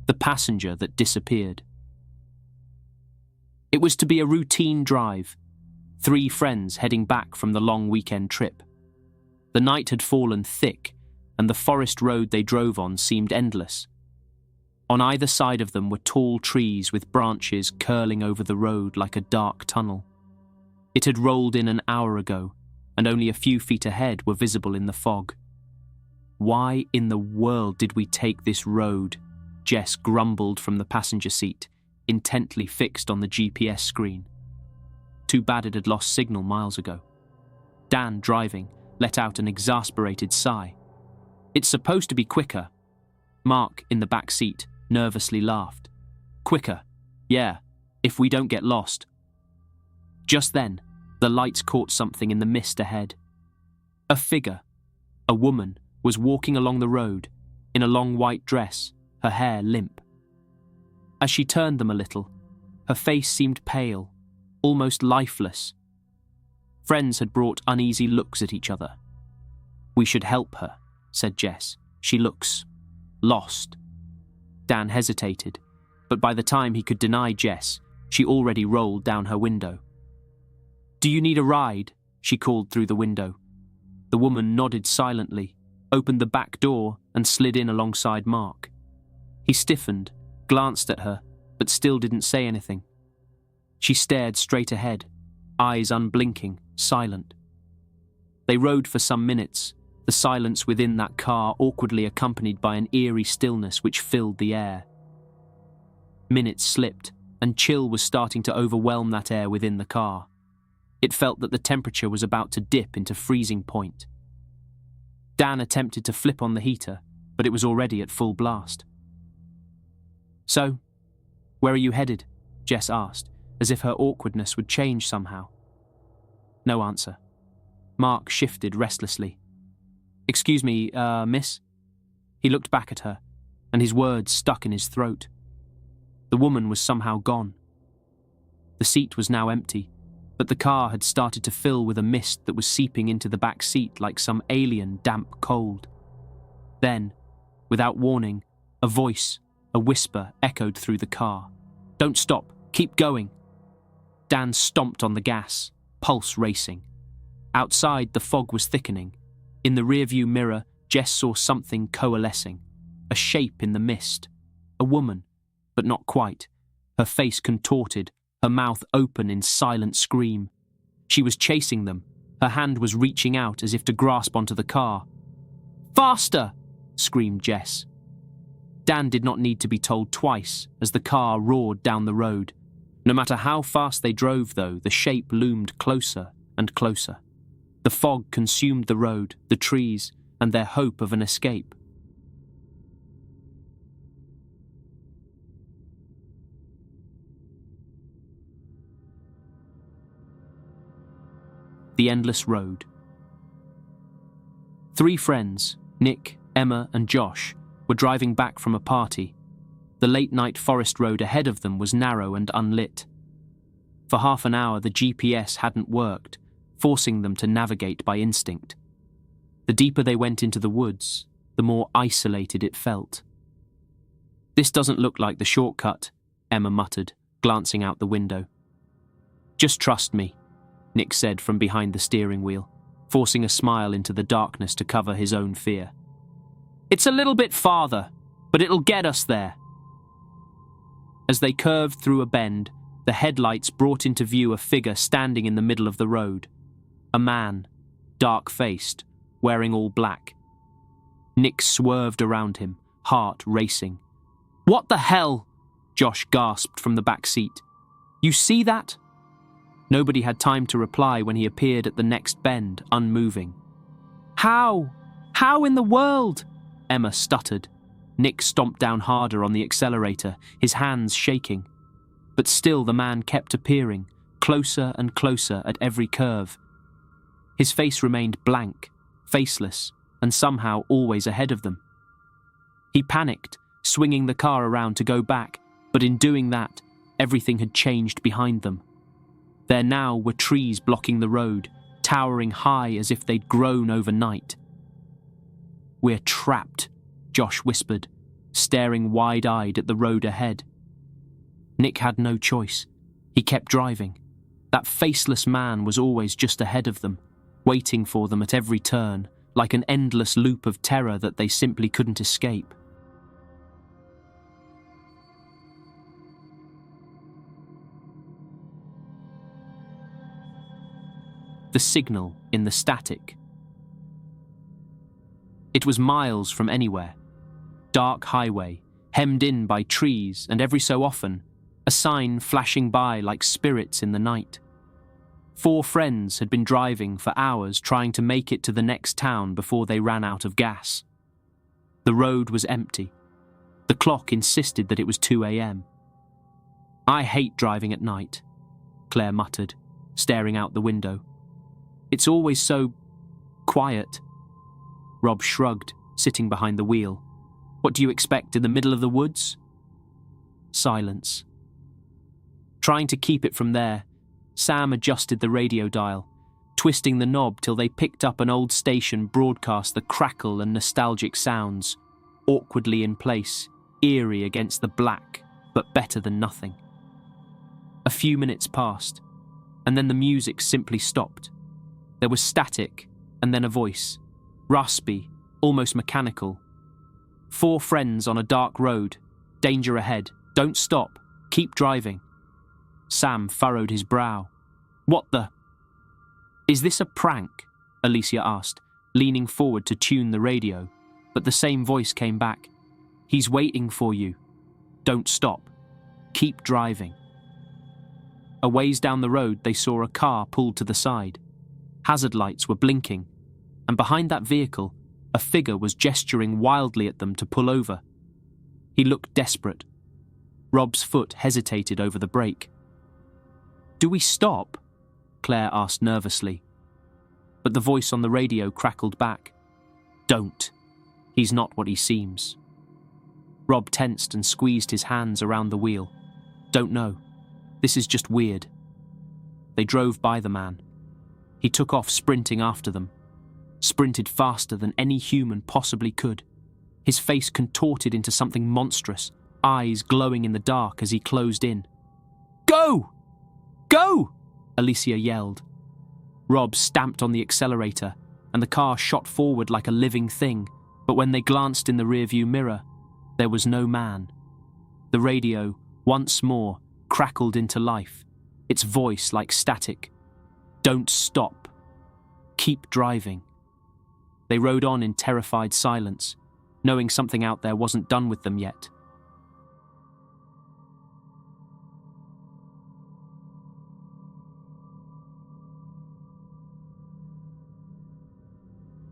the passenger that disappeared. It was to be a routine drive, 3 friends heading back from the long weekend trip. The night had fallen thick, and the forest road they drove on seemed endless. On either side of them were tall trees with branches curling over the road like a dark tunnel. It had rolled in an hour ago, and only a few feet ahead were visible in the fog. "Why in the world did we take this road?" Jess grumbled from the passenger seat, intently fixed on the GPS screen. Too bad it had lost signal miles ago. Dan, driving, let out an exasperated sigh. "It's supposed to be quicker." Mark, in the back seat, nervously laughed. "Quicker? Yeah, if we don't get lost." Just then, the lights caught something in the mist ahead. A figure, a woman, was walking along the road, in a long white dress, her hair limp. As she turned them a little, her face seemed pale, almost lifeless. Friends had brought uneasy looks at each other. "We should help her," said Jess. "She looks lost." Dan hesitated, but by the time he could deny Jess, she already rolled down her window. "Do you need a ride?" she called through the window. The woman nodded silently, opened the back door and slid in alongside Mark. He stiffened, glanced at her, but still didn't say anything. She stared straight ahead, eyes unblinking, silent. They rode for some minutes, the silence within that car awkwardly accompanied by an eerie stillness which filled the air. Minutes slipped, and chill was starting to overwhelm that air within the car. It felt that the temperature was about to dip into freezing point. Dan attempted to flip on the heater, but it was already at full blast. "So, where are you headed?" Jess asked, as if her awkwardness would change somehow. No answer. Mark shifted restlessly. "Excuse me, miss?" He looked back at her, and his words stuck in his throat. The woman was somehow gone. The seat was now empty, but the car had started to fill with a mist that was seeping into the back seat like some alien damp cold. Then, without warning, a voice, a whisper echoed through the car. "Don't stop, keep going." Dan stomped on the gas, pulse racing. Outside, the fog was thickening. In the rearview mirror, Jess saw something coalescing, a shape in the mist. A woman, but not quite. Her face contorted, her mouth open in silent scream. She was chasing them. Her hand was reaching out as if to grasp onto the car. "Faster!" screamed Jess. Dan did not need to be told twice as the car roared down the road. No matter how fast they drove, though, the shape loomed closer and closer. The fog consumed the road, the trees, and their hope of an escape. The endless road. 3 friends, Nick, Emma, and Josh, were driving back from a party. The late-night forest road ahead of them was narrow and unlit. For half an hour, the GPS hadn't worked, forcing them to navigate by instinct. The deeper they went into the woods, the more isolated it felt. "This doesn't look like the shortcut," Emma muttered, glancing out the window. "Just trust me," Nick said from behind the steering wheel, forcing a smile into the darkness to cover his own fear. "It's a little bit farther, but it'll get us there." As they curved through a bend, the headlights brought into view a figure standing in the middle of the road. A man, dark-faced, wearing all black. Nick swerved around him, heart racing. "What the hell?" Josh gasped from the back seat. "You see that?" Nobody had time to reply when he appeared at the next bend, unmoving. "How? How in the world?" Emma stuttered. Nick stomped down harder on the accelerator, his hands shaking. But still the man kept appearing, closer and closer at every curve. His face remained blank, faceless, and somehow always ahead of them. He panicked, swinging the car around to go back, but in doing that, everything had changed behind them. There now were trees blocking the road, towering high as if they'd grown overnight. "We're trapped," Josh whispered, staring wide-eyed at the road ahead. Nick had no choice. He kept driving. That faceless man was always just ahead of them, waiting for them at every turn, like an endless loop of terror that they simply couldn't escape. The signal in the static. It was miles from anywhere. Dark highway, hemmed in by trees, and every so often, a sign flashing by like spirits in the night. 4 friends had been driving for hours trying to make it to the next town before they ran out of gas. The road was empty. The clock insisted that it was 2 a.m. "I hate driving at night," Claire muttered, staring out the window. "It's always so quiet." Rob shrugged, sitting behind the wheel. "What do you expect, in the middle of the woods?" Silence. Trying to keep it from there, Sam adjusted the radio dial, twisting the knob till they picked up an old station broadcast the crackle and nostalgic sounds, awkwardly in place, eerie against the black, but better than nothing. A few minutes passed, and then the music simply stopped. There was static, and then a voice, raspy, almost mechanical. "4 friends on a dark road. Danger ahead. Don't stop. Keep driving." Sam furrowed his brow. "What the—" "Is this a prank?" Alicia asked, leaning forward to tune the radio, but the same voice came back. "He's waiting for you. Don't stop. Keep driving." A ways down the road, they saw a car pulled to the side. Hazard lights were blinking, and behind that vehicle, a figure was gesturing wildly at them to pull over. He looked desperate. Rob's foot hesitated over the brake. "Do we stop?" Claire asked nervously. But the voice on the radio crackled back. "Don't. He's not what he seems." Rob tensed and squeezed his hands around the wheel. "Don't know. This is just weird." They drove by the man. He took off sprinting after them. Sprinted faster than any human possibly could. His face contorted into something monstrous, eyes glowing in the dark as he closed in. "Go! Go!" Alicia yelled. Rob stamped on the accelerator, and the car shot forward like a living thing, but when they glanced in the rearview mirror, there was no man. The radio, once more, crackled into life, its voice like static. "Don't stop. Keep driving." They rode on in terrified silence, knowing something out there wasn't done with them yet.